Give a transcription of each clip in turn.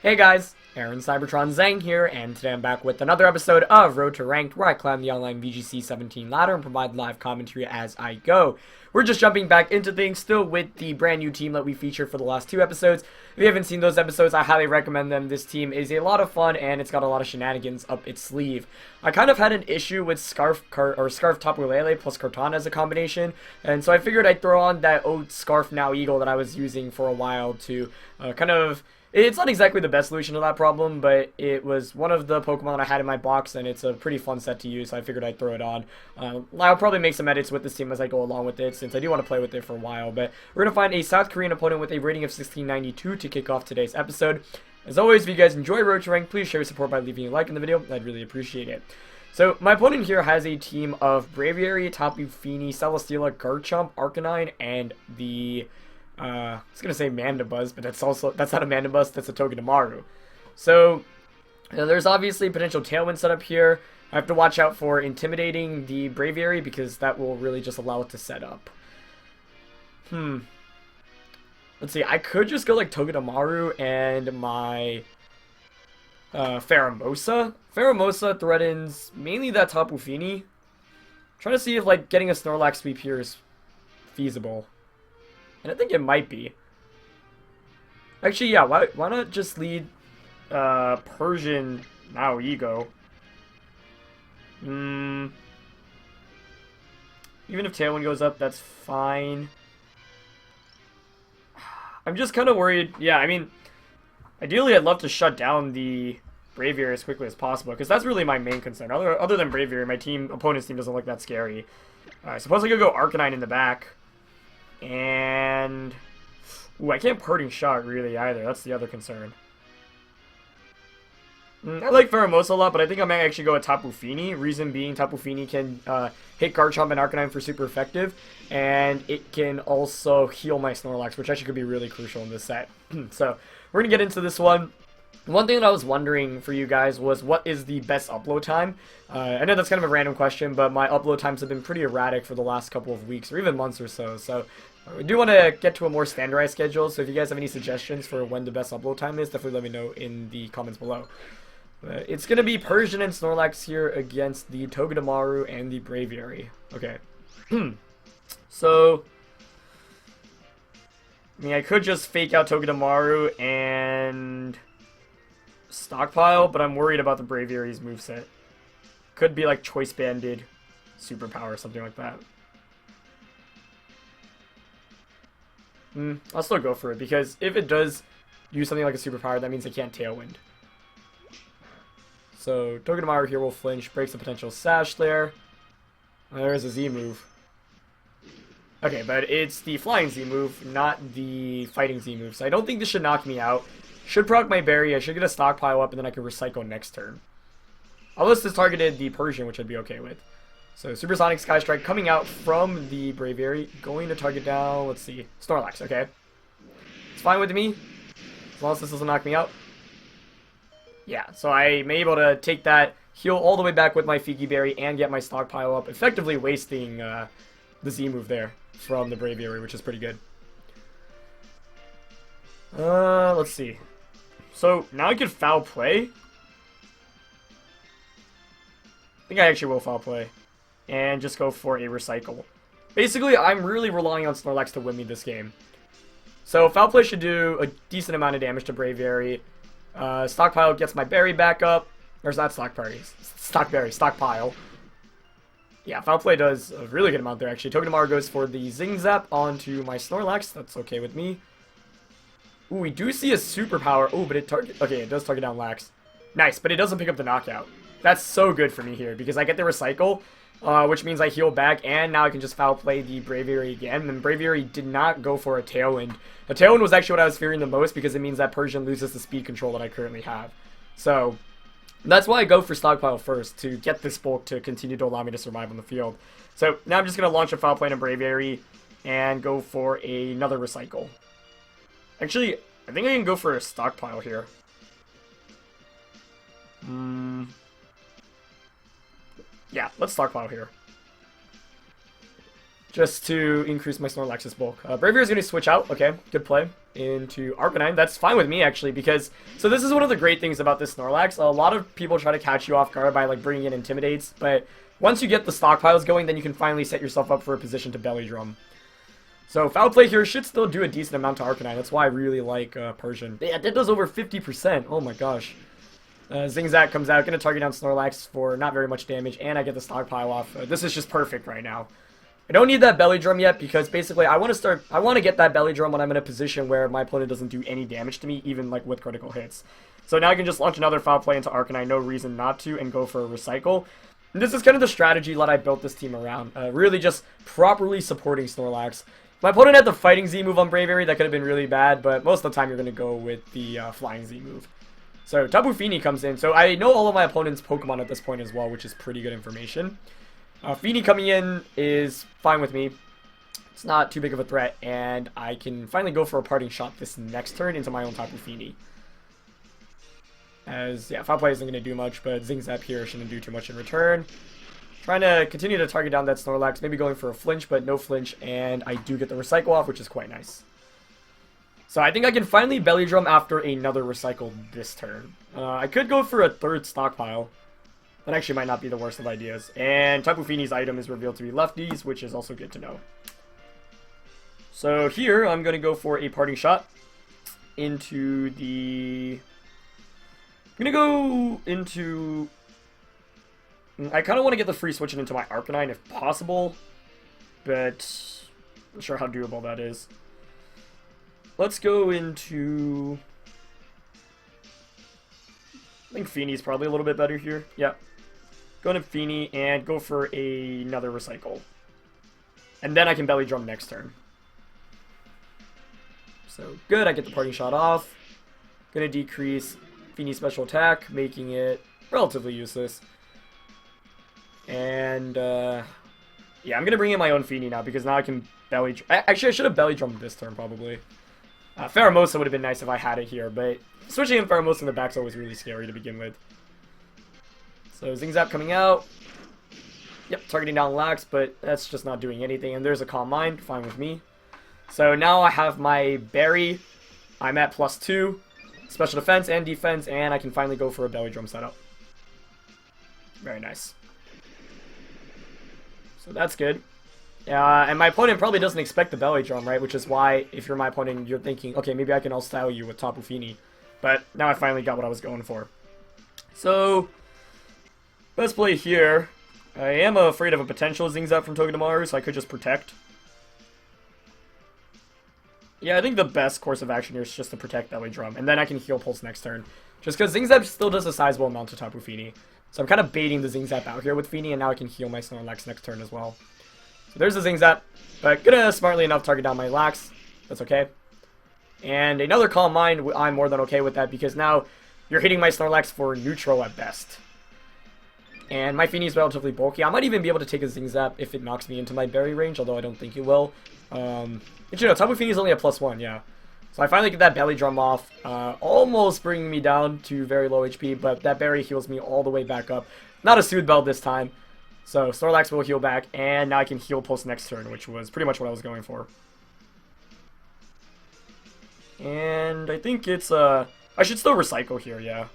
Hey guys, Aaron Cybertron Zhang here, and today I'm back with another episode of Road to Ranked, where I climb the online VGC 17 ladder and provide live commentary as I go. We're just jumping back into things, still with the brand new team that we featured for the last two episodes. If you haven't seen those episodes, I highly recommend them. This team is a lot of fun, and it's got a lot of shenanigans up its sleeve. I kind of had an issue with Scarf Tapu Lele plus Cortana as a combination, and so I figured I'd throw on that old Scarf Now Eagle that I was using for a while to It's not exactly the best solution to that problem, but it was one of the Pokemon I had in my box, and it's a pretty fun set to use, so I figured I'd throw it on. I'll probably make some edits with this team as I go along with it, since I do want to play with it for a while, but we're going to find a South Korean opponent with a rating of 1692 to kick off today's episode. As always, if you guys enjoy Road to Rank, please share your support by leaving a like in the video. I'd really appreciate it. So, my opponent here has a team of Braviary, Tapu Fini, Celesteela, Garchomp, Arcanine, and the... I was gonna say Mandibuzz, but that's not a Mandibuzz, that's a Togedemaru. So, there's obviously potential Tailwind set up here. I have to watch out for intimidating the Braviary because that will really just allow it to set up. Let's see, I could just go like Togedemaru and my Pheromosa. Pheromosa threatens mainly that Tapu Fini. Trying to see if like getting a Snorlax sweep here is feasible. And I think it might be. Actually, yeah, why not just lead Persian Now Ego? Even if Tailwind goes up, that's fine. I'm just kind of worried. Yeah, I mean, ideally I'd love to shut down the Braviary as quickly as possible, because that's really my main concern. Other than Braviary, my opponent's team doesn't look that scary. I suppose I could go Arcanine in the back. And... Ooh, I can't Parting Shot, really, either. That's the other concern. I like Pheromosa a lot, but I think I might actually go with Tapu Fini. Reason being, Tapu Fini can hit Garchomp and Arcanine for super effective. And it can also heal my Snorlax, which actually could be really crucial in this set. So, we're going to get into this one. One thing that I was wondering for you guys was, what is the best upload time? I know that's kind of a random question, but my upload times have been pretty erratic for the last couple of weeks, or even months or so. So, we do want to get to a more standardized schedule, so if you guys have any suggestions for when the best upload time is, definitely let me know in the comments below. It's going to be Persian and Snorlax here against the Togedemaru and the Braviary. Okay. So, I mean, I could just fake out Togedemaru and stockpile, but I'm worried about the Braviary's moveset. Could be like Choice Banded Superpower or something like that. I'll still go for it, because if it does use something like a superpower, that means it can't Tailwind. So, Togedemaru here will flinch, breaks the potential Sash there. There's a Z move. Okay, but it's the Flying Z move, not the Fighting Z move, so I don't think this should knock me out. Should proc my berry, I should get a stockpile up, and then I can recycle next turn. Unless this targeted the Persian, which I'd be okay with. So, Supersonic Sky Strike coming out from the Braviary. Going to target down, let's see, Snorlax, okay. It's fine with me, as long as this doesn't knock me out. Yeah, so I'm able to take that, heal all the way back with my Fiki Berry, and get my stockpile up, effectively wasting the Z move there from the Braviary, which is pretty good. Let's see. So, now I can Foul Play. I think I actually will Foul Play. And just go for a Recycle. Basically, I'm really relying on Snorlax to win me this game. So, Foul Play should do a decent amount of damage to Braviary. Stockpile gets my berry back up. There's not Stockpile. Yeah, Foul Play does a really good amount there, actually. Togedemaru goes for the Zing Zap onto my Snorlax. That's okay with me. Ooh, we do see a superpower. Oh, but it does target down Lax. Nice, but it doesn't pick up the knockout. That's so good for me here, because I get the Recycle, which means I heal back, and now I can just Foul Play the Braviary again. And Braviary did not go for a Tailwind. A Tailwind was actually what I was fearing the most, because it means that Persian loses the speed control that I currently have. So, that's why I go for Stockpile first, to get this bulk to continue to allow me to survive on the field. So, now I'm just going to launch a Foul Play on Braviary, and go for another Recycle. Actually, I think I can go for a Stockpile here. Yeah, let's Stockpile here. just to increase my Snorlax's bulk. Braviary is going to switch out. Okay, good play. Into Arcanine. That's fine with me, actually, because... So this is one of the great things about this Snorlax. A lot of people try to catch you off guard by, like, bringing in Intimidates, but once you get the stockpiles going, then you can finally set yourself up for a position to Belly Drum. So Foul Play here should still do a decent amount to Arcanine. That's why I really like Persian. Yeah, that does over 50%. Oh my gosh. Zingzat comes out, going to target down Snorlax for not very much damage, and I get the stockpile off. This is just perfect right now. I don't need that Belly Drum yet because basically I want to get that Belly Drum when I'm in a position where my opponent doesn't do any damage to me, even like with critical hits. So now I can just launch another Foul Play into Arcanine, no reason not to, and go for a Recycle. And this is kind of the strategy that I built this team around, really just properly supporting Snorlax. My opponent had the Fighting Z move on Braviary, that could have been really bad, but most of the time you're going to go with the Flying Z move. So Tapu Fini comes in, so I know all of my opponent's Pokemon at this point as well, which is pretty good information. Fini coming in is fine with me. It's not too big of a threat, and I can finally go for a parting shot this next turn into my own Tapu Fini. As, yeah, Foul Play isn't going to do much, but Zingzap here shouldn't do too much in return. Trying to continue to target down that Snorlax, maybe going for a flinch, but no flinch, and I do get the Recycle off, which is quite nice. So I think I can finally Belly Drum after another Recycle this turn. I could go for a third stockpile. That actually might not be the worst of ideas. And Tapu Fini's item is revealed to be lefties, which is also good to know. So here, I'm going to go for a parting shot into the... I'm going to go into... I kind of want to get the free switching into my Arcanine if possible, but I'm not sure how doable that is. Let's go into... I think Fini's probably a little bit better here. Yeah. Go into Fini and go for another Recycle. And then I can Belly Drum next turn. So good, I get the parting shot off. Gonna decrease Fini's special attack, making it relatively useless. And yeah, I'm gonna bring in my own Fini now because now I can Belly Drum. Actually, I should have Belly Drummed this turn probably. Pheromosa would have been nice if I had it here, but switching in Pheromosa in the back is always really scary to begin with. So Zingzap coming out. Yep, targeting down Lax, but that's just not doing anything. And there's a Calm Mind, fine with me. So now I have my Berry. I'm at +2. Special defense and defense, and I can finally go for a Belly Drum setup. Very nice. So that's good. And my opponent probably doesn't expect the Belly Drum, right? Which is why, if you're my opponent, you're thinking, okay, maybe I can all-style you with Tapu Fini. But now I finally got what I was going for. So, let's play here. I am afraid of a potential Zingzap from Togedemaru, so I could just Protect. Yeah, I think the best course of action here is just to Protect Belly Drum, and then I can Heal Pulse next turn. Just because Zingzap still does a sizable amount to Tapu Fini. So I'm kind of baiting the Zingzap out here with Fini, and now I can heal my Snorlax next turn as well. So there's the Zingzap, but gonna smartly enough target down my Lax. That's okay. And another Calm Mind, I'm more than okay with that, because now you're hitting my Snorlax for neutral at best. And my Fini is relatively bulky. I might even be able to take a Zingzap if it knocks me into my Berry range, although I don't think it will. But you know, Tapu Fini is only a +1, yeah. So I finally get that Belly Drum off, almost bringing me down to very low HP, but that Berry heals me all the way back up. Not a Soothe Bell this time. So Snorlax will heal back, and now I can Heal Pulse next turn, which was pretty much what I was going for. And I think it's, I should still Recycle here, yeah.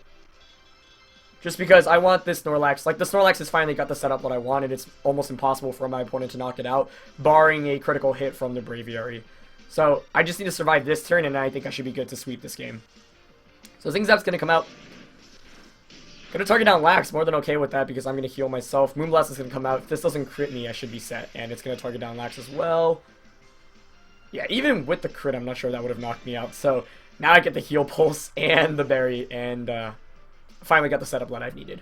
Just because I want this Snorlax, like the Snorlax has finally got the setup that I wanted. It's almost impossible for my opponent to knock it out, barring a critical hit from the Braviary. So I just need to survive this turn, and I think I should be good to sweep this game. So Zingzap's going to come out. Going to target down Lax, more than okay with that because I'm going to heal myself. Moonblast is going to come out. If this doesn't crit me, I should be set, and it's going to target down Lax as well. Yeah, even with the crit, I'm not sure that would have knocked me out. So now I get the Heal Pulse and the Berry, and finally got the setup that I've needed.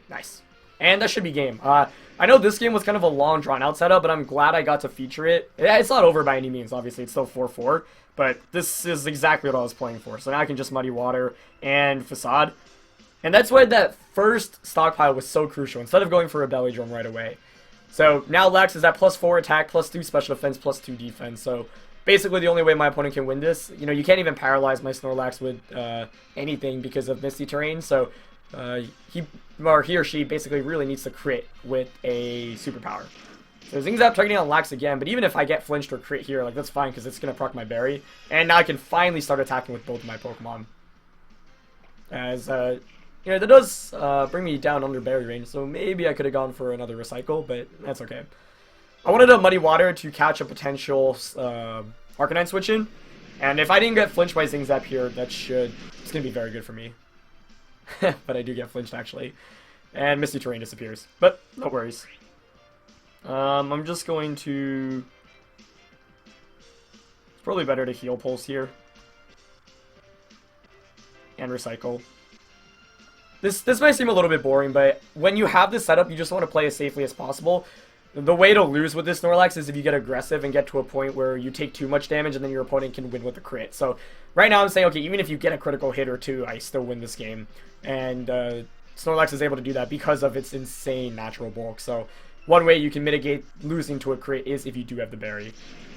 Nice. And that should be game. I know this game was kind of a long, drawn-out setup, but I'm glad I got to feature it. It's not over by any means, obviously. It's still 4-4, but this is exactly what I was playing for. So now I can just Muddy Water and Facade. And that's why that first stockpile was so crucial, instead of going for a Belly Drum right away. So now Lax is at +4 attack, +2 special defense, +2 defense. So basically the only way my opponent can win this, you know, you can't even paralyze my Snorlax with anything because of Misty Terrain. So he or she basically really needs to crit with a superpower. So Zing Zap targeting on Lax again, but even if I get flinched or crit here, like that's fine because it's going to proc my berry. And now I can finally start attacking with both of my Pokemon. As, you know, that does bring me down under berry range, so maybe I could have gone for another Recycle, but that's okay. I wanted a Muddy Water to catch a potential Arcanine switch in, and if I didn't get flinched by Zing Zap here, it's going to be very good for me. But I do get flinched actually. And Misty Terrain disappears, but no worries. I'm just going to... It's probably better to Heal Pulse here. And Recycle. This might seem a little bit boring, but when you have this setup, you just want to play as safely as possible. The way to lose with this Snorlax is if you get aggressive and get to a point where you take too much damage and then your opponent can win with a crit. So right now I'm saying, okay, even if you get a critical hit or two, I still win this game. And Snorlax is able to do that because of its insane natural bulk. So one way you can mitigate losing to a crit is if you do have the berry.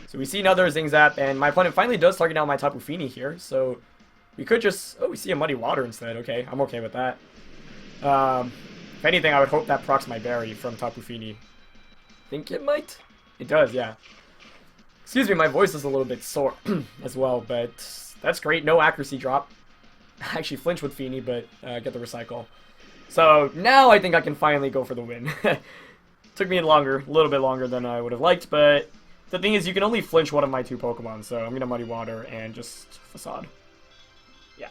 So we see another Zing Zap, and my opponent finally does target down my Tapu Fini here. So we could just... Oh, we see a Muddy Water instead. Okay, I'm okay with that. If anything, I would hope that procs my berry from Tapu Fini. Think it might? It does, yeah. Excuse me, my voice is a little bit sore as well, but that's great. No accuracy drop. I actually flinch with Fini, but get the Recycle. So now I think I can finally go for the win. Took me a little bit longer than I would have liked, but the thing is you can only flinch one of my two Pokemon, so I'm going to Muddy Water and just Facade. Yeah.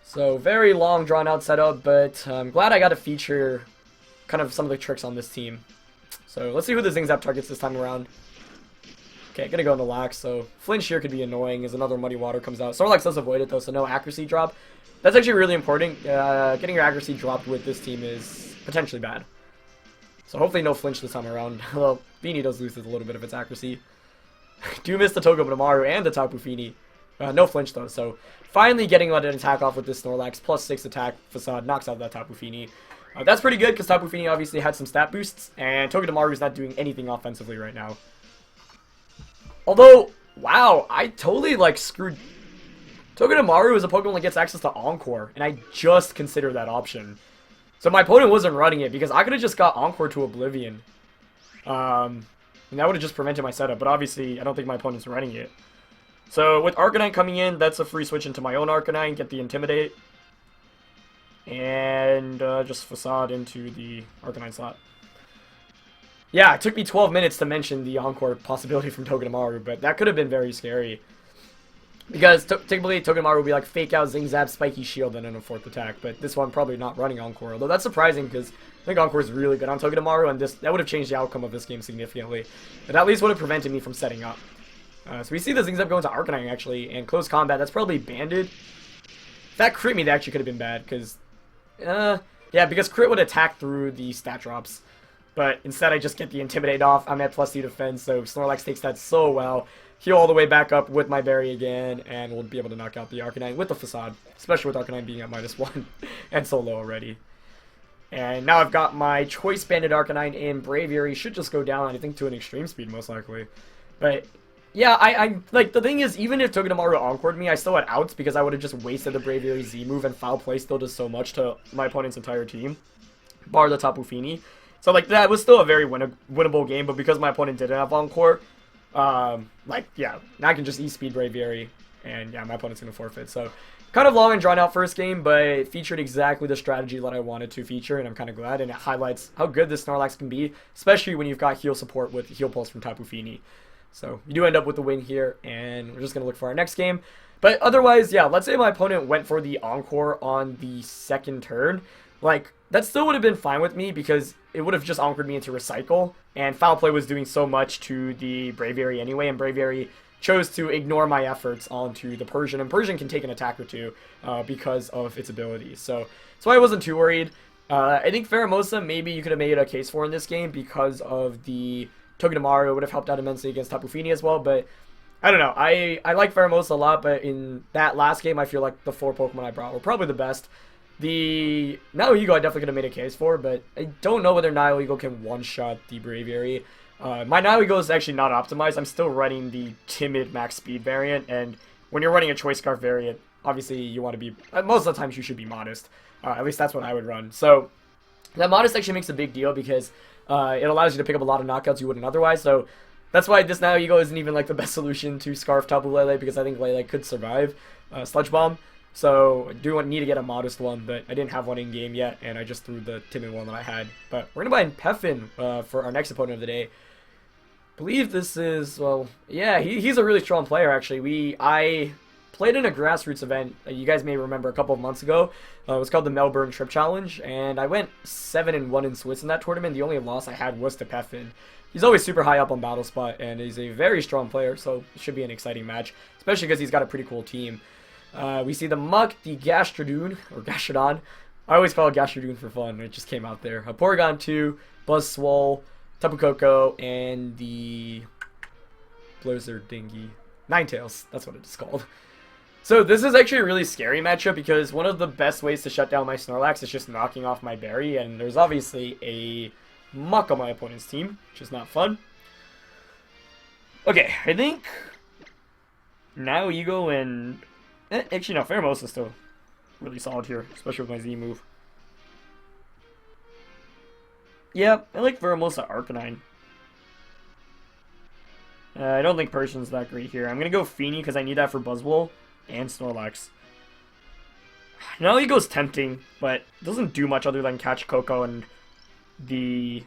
So very long drawn out setup, but I'm glad I got to feature kind of some of the tricks on this team. So let's see who the Zing Zap targets this time around. Okay, gonna go into Lax, so flinch here could be annoying as another Muddy Water comes out. Snorlax does avoid it though, so no accuracy drop. That's actually really important. Getting your accuracy dropped with this team is potentially bad. So hopefully no flinch this time around. Well, Fini does lose a little bit of its accuracy. Do miss the Togedemaru and the Tapu Fini. No flinch though, so finally getting an attack off with this Snorlax. Plus 6 attack, Facade knocks out that Tapu Fini. That's pretty good because Tapu Fini obviously had some stat boosts, and Togedemaru is not doing anything offensively right now. Although, wow, I totally like screwed. Togedemaru is a Pokemon that gets access to Encore, and I just considered that option. So my opponent wasn't running it because I could have just got Encore to Oblivion. And that would have just prevented my setup, but obviously I don't think my opponent's running it. So with Arcanine coming in, that's a free switch into my own Arcanine, get the Intimidate. And just Facade into the Arcanine slot. Yeah, it took me 12 minutes to mention the Encore possibility from Togedemaru, but that could have been very scary. Because typically Togedemaru would be like fake out Zing Zap, Spiky Shield, and then a 4th attack. But this one probably not running Encore, although that's surprising because I think Encore is really good on Togedemaru, and that would have changed the outcome of this game significantly. But at least would have prevented me from setting up. So we see the Zing Zap going to Arcanine actually, and close combat, that's probably banded. If that crit me, that actually could have been bad, because... yeah, because crit would attack through the stat drops. But instead I just get the Intimidate off. I'm at +2 defense, so Snorlax takes that so well. Heal all the way back up with my berry again, and we'll be able to knock out the Arcanine with the Facade. Especially with Arcanine being at -1 and so low already. And now I've got my Choice Banded Arcanine in Braviary. Should just go down, I think, to an extreme speed most likely. But... yeah, I like, the thing is, even if Togedemaru Encored me, I still had outs because I would have just wasted the Braviary Z move, and Foul Play still does so much to my opponent's entire team. Bar the Tapu Fini. So, like, that was still a very winnable game, but because my opponent didn't have Encore, like, yeah, now I can just E-Speed Braviary, and yeah, my opponent's going to forfeit. So, kind of long and drawn out first game, but it featured exactly the strategy that I wanted to feature, and I'm kind of glad, and it highlights how good this Snorlax can be, especially when you've got heal support with Heal Pulse from Tapu Fini. So, you do end up with the win here, and we're just going to look for our next game. But otherwise, yeah, let's say my opponent went for the Encore on the second turn. Like, that still would have been fine with me, because it would have just Encored me into Recycle, and Foul Play was doing so much to the Braviary anyway, and Braviary chose to ignore my efforts onto the Persian, and Persian can take an attack or two because of its abilities. So, that's why I wasn't too worried. I think Pheromosa, maybe you could have made a case for in this game because of the... Togedemaru would have helped out immensely against Tapu Fini as well, but I don't know. I like Pheromosa a lot, but in that last game, I feel like the 4 Pokemon I brought were probably the best. The Nihileagle I definitely could have made a case for, but I don't know whether Nihileagle can one-shot the Braviary. My Nihileagle is actually not optimized. I'm still running the Timid Max Speed variant, and when you're running a Choice Scarf variant, obviously you want to be... most of the times you should be modest. At least that's what I would run. So... That modest actually makes a big deal because it allows you to pick up a lot of knockouts you wouldn't otherwise. So that's why this now Ego isn't even like the best solution to Scarf Tapu Lele, because I think Lele could survive Sludge Bomb. So I do need to get a modest one, but I didn't have one in game yet, and I just threw the timid one that I had. But we're gonna buy in Peffin for our next opponent of the day. I believe this is, well, yeah, he's a really strong player actually. I played in a grassroots event, you guys may remember, a couple of months ago. It was called the Melbourne Trip Challenge, and I went 7-1 in Swiss in that tournament. The only loss I had was to Peffin. He's always super high up on Battle Spot, and he's a very strong player, so it should be an exciting match, especially because he's got a pretty cool team. We see the Muck, the Gastrodon, or Gastrodon. I always call it Gastrodon for fun, it just came out there. A Porygon 2, Buzzswole, Tapu Koko, and the Blizzard Dingy. Ninetales, that's what it's called. So this is actually a really scary matchup because one of the best ways to shut down my Snorlax is just knocking off my berry, and there's obviously a Muck on my opponent's team, which is not fun. Okay, I think now Ego and... actually no, Pheromosa's still really solid here, especially with my Z move. Yeah, I like Pheromosa Arcanine. I don't think Persian's that great here. I'm going to go Feeny because I need that for Buzzwole and Snorlax. Now he goes tempting, but doesn't do much other than catch Koko and the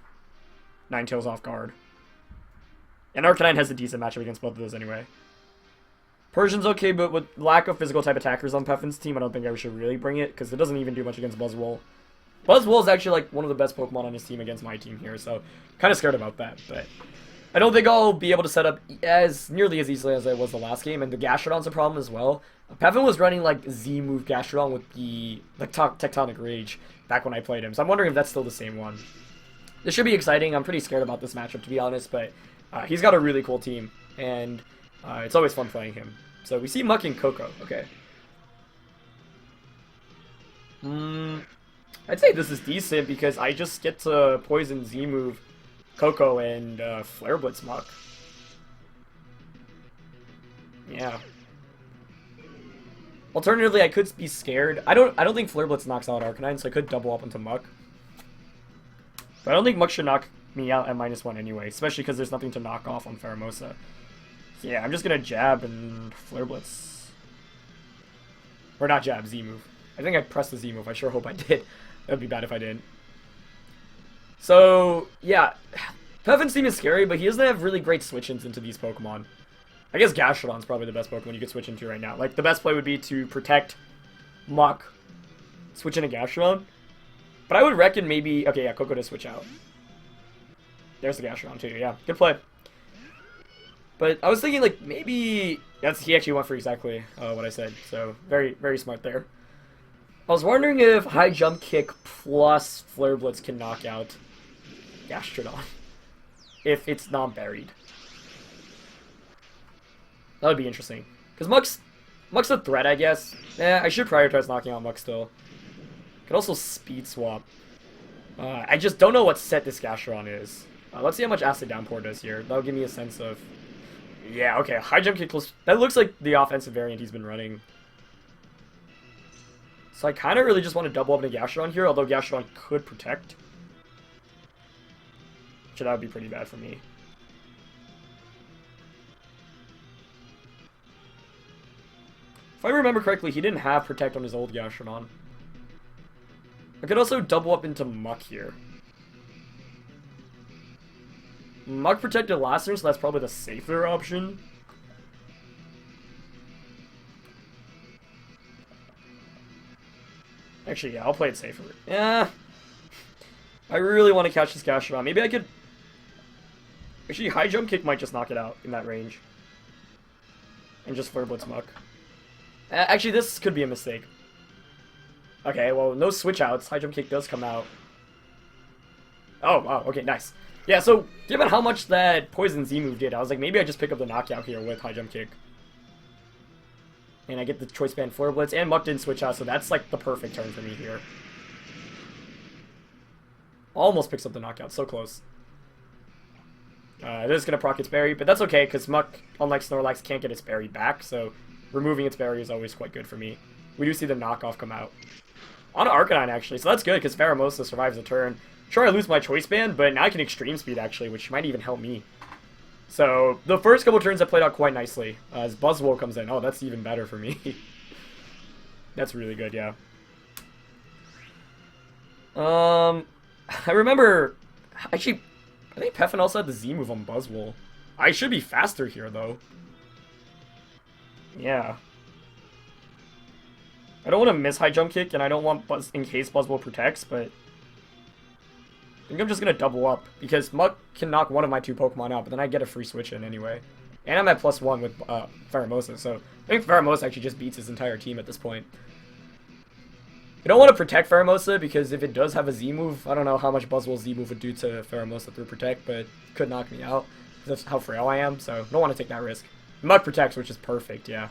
Ninetales off guard. And Arcanine has a decent matchup against both of those anyway. Persian's okay, but with lack of physical type attackers on Peffin's team, I don't think I should really bring it, because it doesn't even do much against Buzzwole. Buzzwole is actually like one of the best Pokemon on his team against my team here, so kind of scared about that, but I don't think I'll be able to set up as nearly as easily as I was the last game, and the Gastrodon's a problem as well. Peffin was running like Z-move Gastrodon with the Tectonic Rage back when I played him, so I'm wondering if that's still the same one. This should be exciting. I'm pretty scared about this matchup, to be honest, but he's got a really cool team, and it's always fun playing him. So we see Muck and Koko. Okay. I'd say this is decent because I just get to Poison Z-move Koko and Flare Blitz Muck. Yeah. Alternatively, I could be scared. I don't think Flare Blitz knocks out Arcanine, so I could double up into Muck. But I don't think Muck should knock me out at -1 anyway, especially because there's nothing to knock off on Pheromosa. Yeah, I'm just gonna jab and Flare Blitz. Or not jab, Z-move. I think I pressed the Z-move. I sure hope I did. That would be bad if I didn't. So, yeah. Peffin's team is scary, but he doesn't have really great switch-ins into these Pokemon. I guess Gastrodon's probably the best Pokemon you could switch into right now. Like, the best play would be to protect Muck, switch into Gastrodon. But I would reckon maybe... Okay, yeah, Koko to switch out. There's the Gastrodon, too. Yeah, good play. But I was thinking, like, maybe... He actually went for exactly what I said. So, very, very smart there. I was wondering if High Jump Kick plus Flare Blitz can knock out Gastrodon. If it's not buried. That would be interesting. Because Muck's a threat, I guess. I should prioritize knocking out Muck still. Could also Speed Swap. I just don't know what set this Gastrodon is. Let's see how much Acid Downpour does here. That'll give me a sense of... Yeah, okay. High Jump Kick plus... That looks like the offensive variant he's been running. So I kind of really just want to double up into Gastrodon here, although Gastrodon could protect. So that would be pretty bad for me. If I remember correctly, he didn't have Protect on his old Gastrodon. I could also double up into Muck here. Muck protected last turn, so that's probably the safer option. Actually, yeah, I'll play it safer. Yeah. I really want to catch this Gastrodon. Maybe I could... Actually, High Jump Kick might just knock it out in that range. And just Flare Blitz Muck. Actually, this could be a mistake. Okay, well, no switch outs. High Jump Kick does come out. Oh, wow, okay, nice. Yeah, so, given how much that Poison Z-move did, I was like, maybe I just pick up the knockout here with High Jump Kick. And I get the Choice Band Flare Blitz, and Muck didn't switch out, so that's like the perfect turn for me here. Almost picks up the knockout, so close. This is going to proc its berry, but that's okay, because Muck, unlike Snorlax, can't get its berry back, so removing its berry is always quite good for me. We do see the knockoff come out. On Arcanine, actually, so that's good, because Pheromosa survives the turn. Sure, I lose my Choice Band, but now I can Extreme Speed, actually, which might even help me. So, the first couple turns I played out quite nicely. As Buzzwole comes in. Oh, that's even better for me. That's really good, yeah. I remember... Actually, I think Peffin also had the Z move on Buzzwole. I should be faster here, though. Yeah. I don't want to miss High Jump Kick, and I don't want Buzz in case Buzzwole protects, but... I think I'm just going to double up, because Muck can knock one of my two Pokemon out, but then I get a free switch in anyway. And I'm at +1 with Pheromosa, so I think Pheromosa actually just beats his entire team at this point. I don't want to protect Pheromosa, because if it does have a Z move, I don't know how much Buzzwole's Z move would do to Pheromosa through Protect, but it could knock me out. That's how frail I am, so don't want to take that risk. Muck protects, which is perfect, yeah.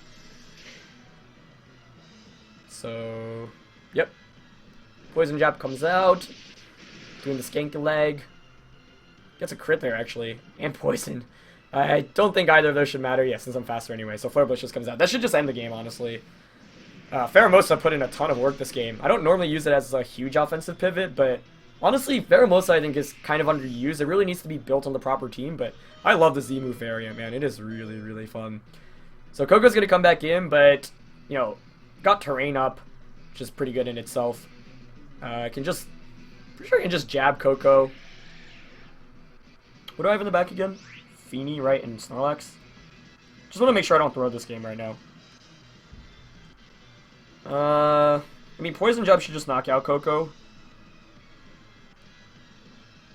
So, yep. Poison Jab comes out. Doing the Skank Leg. Gets a crit there, actually. And Poison. I don't think either of those should matter, yeah, since I'm faster anyway. So Flare Blitz just comes out. That should just end the game, honestly. Pheromosa put in a ton of work this game. I don't normally use it as a huge offensive pivot, but honestly, Pheromosa I think is kind of underused. It really needs to be built on the proper team, but I love the Z-move variant, man. It is really, really fun. So Coco's going to come back in, but, you know, got Terrain up, which is pretty good in itself. I can just, pretty sure I can just jab Coco. What do I have in the back again? Feeny, right, and Snorlax. Just want to make sure I don't throw this game right now. I mean, Poison Jab should just knock out Coco.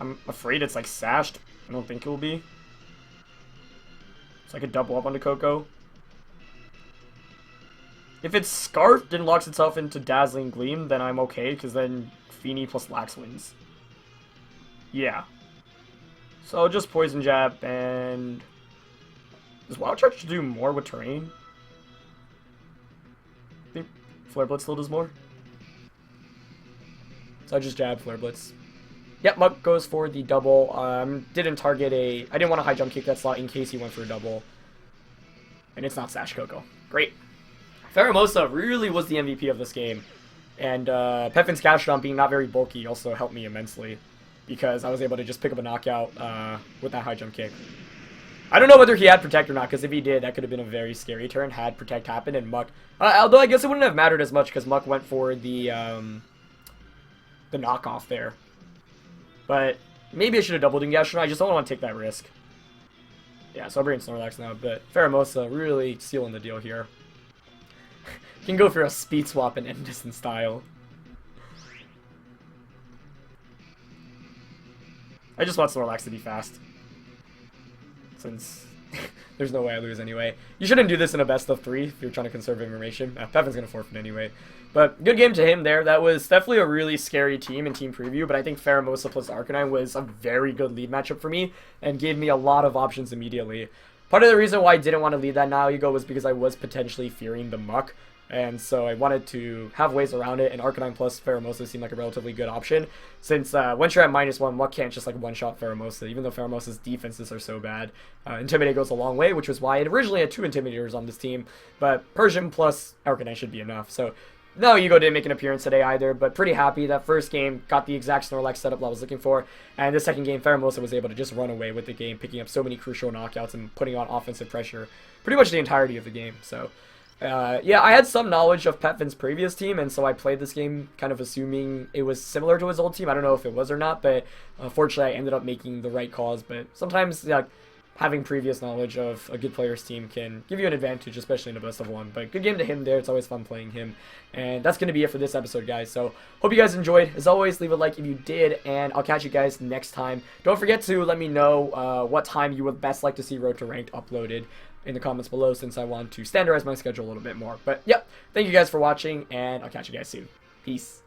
I'm afraid it's like sashed. I don't think it will be. So I could double up onto Coco. If it's Scarfed and locks itself into Dazzling Gleam, then I'm okay, because then Feeny plus Lax wins. Yeah. So just Poison Jab, and... Does Wild Charge do more with Terrain? I think Flare Blitz still does more. So I just jab Flare Blitz. Yep, Muck goes for the double. Didn't target a... I didn't want to high jump kick that slot in case he went for a double. And it's not Sash Coco. Great. Pheromosa really was the MVP of this game. And Peffin's Gastrodon being not very bulky also helped me immensely. Because I was able to just pick up a knockout with that high jump kick. I don't know whether he had Protect or not, because if he did, that could have been a very scary turn had Protect happened and Muck... although I guess it wouldn't have mattered as much, because Muck went for the knockoff there. But maybe I should have doubled in Gastrodon. I just don't want to take that risk. Yeah, so I'll bring in Snorlax now, but Pheromosa really sealing the deal here. Can go for a speed swap in end distance style. I just want Snorlax to be fast. Since there's no way I lose anyway. You shouldn't do this in a best of 3 if you're trying to conserve information. Peffin's going to forfeit anyway. But good game to him there. That was definitely a really scary team in team preview, but I think Pheromosa plus Arcanine was a very good lead matchup for me and gave me a lot of options immediately. Part of the reason why I didn't want to lead that now, Hugo, was because I was potentially fearing the Muck. And so I wanted to have ways around it, and Arcanine plus Pheromosa seemed like a relatively good option. Since once you're at -1, Muck can't just like one-shot Pheromosa, even though Pheromosa's defenses are so bad. Intimidate goes a long way, which was why I originally had 2 Intimidators on this team. But Persian plus Arcanine should be enough. So no, Hugo didn't make an appearance today either, but pretty happy. That first game got the exact Snorlax setup I was looking for. And the second game, Pheromosa was able to just run away with the game, picking up so many crucial knockouts and putting on offensive pressure pretty much the entirety of the game. So... yeah, I had some knowledge of Peffin's previous team, and so I played this game kind of assuming it was similar to his old team. I don't know if it was or not, but unfortunately I ended up making the right calls. But sometimes having previous knowledge of a good player's team can give you an advantage, especially in a best of 1. But good game to him there. It's always fun playing him. And that's going to be it for this episode, guys. So hope you guys enjoyed. As always, leave a like if you did, and I'll catch you guys next time. Don't forget to let me know what time you would best like to see Road to Ranked uploaded in the comments below, since I want to standardize my schedule a little bit more. But yep, thank you guys for watching, and I'll catch you guys soon. Peace.